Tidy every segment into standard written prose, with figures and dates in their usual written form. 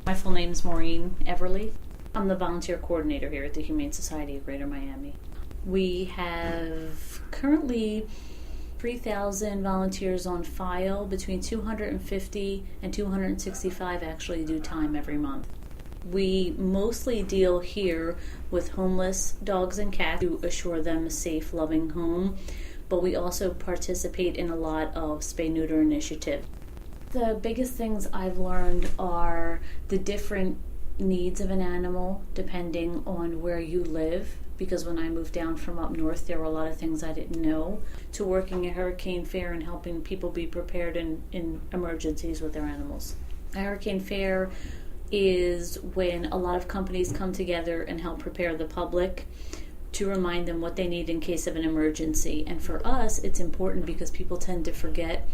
My full name's Maureen Everly. I'm the volunteer coordinator here at the Humane Society of Greater Miami. We have currently 3,000 volunteers on file. Between 250 and 265 actually do time every month. We mostly deal here with homeless dogs and cats to assure them a safe, loving home, but we also participate in a lot of spay-neuter initiatives. The biggest things I've learned are the different needs of an animal depending on where you live, because when I moved down from up north there were a lot of things I didn't know, to working at Hurricane Fair and helping people be prepared in emergencies with their animals. A Hurricane Fair is when a lot of companies come together and help prepare the public to remind them what they need in case of an emergency. And for us, it's important because people tend to forget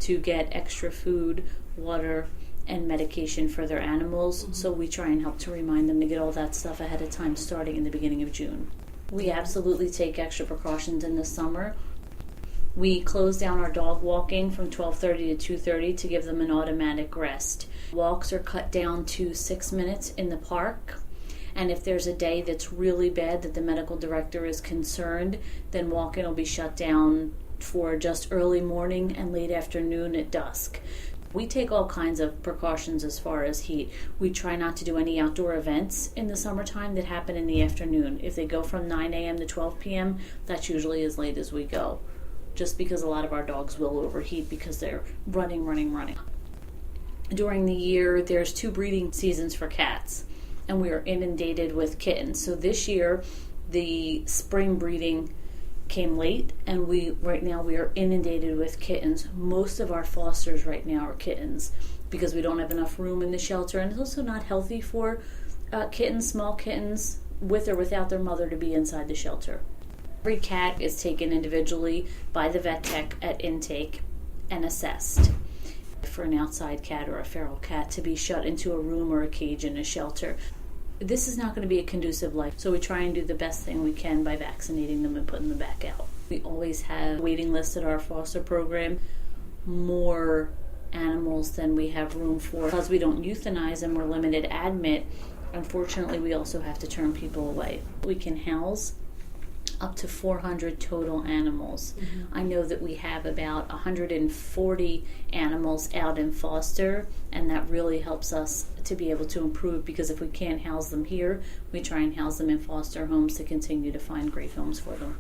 to get extra food, water, and medication for their animals. Mm-hmm. So we try and help to remind them to get all that stuff ahead of time starting in the beginning of June. We absolutely take extra precautions in the summer. We close down our dog walking from 12:30 to 2:30 to give them an automatic rest. Walks are cut down to 6 minutes in the park. And if there's a day that's really bad that the medical director is concerned, then walking will be shut down for just early morning and late afternoon at dusk. We take all kinds of precautions as far as heat. We try not to do any outdoor events in the summertime that happen in the afternoon. If they go from 9 a.m. to 12 p.m., that's usually as late as we go, just because a lot of our dogs will overheat because they're running. During the year, there's 2 breeding seasons for cats, and we are inundated with kittens. So this year, the spring breeding came late, and right now we are inundated with kittens. Most of our fosters right now are kittens because we don't have enough room in the shelter, and it's also not healthy for kittens, small kittens, with or without their mother, to be inside the shelter. Every cat is taken individually by the vet tech at intake and assessed. For an outside cat or a feral cat to be shut into a room or a cage in a shelter, this is not going to be a conducive life, so we try and do the best thing we can by vaccinating them and putting them back out. We always have waiting lists at our foster program, more animals than we have room for. Because we don't euthanize and we're limited admit, unfortunately we also have to turn people away. We can house up to 400 total animals. Mm-hmm. I know that we have about 140 animals out in foster, and that really helps us to be able to improve, because if we can't house them here, we try and house them in foster homes to continue to find great homes for them.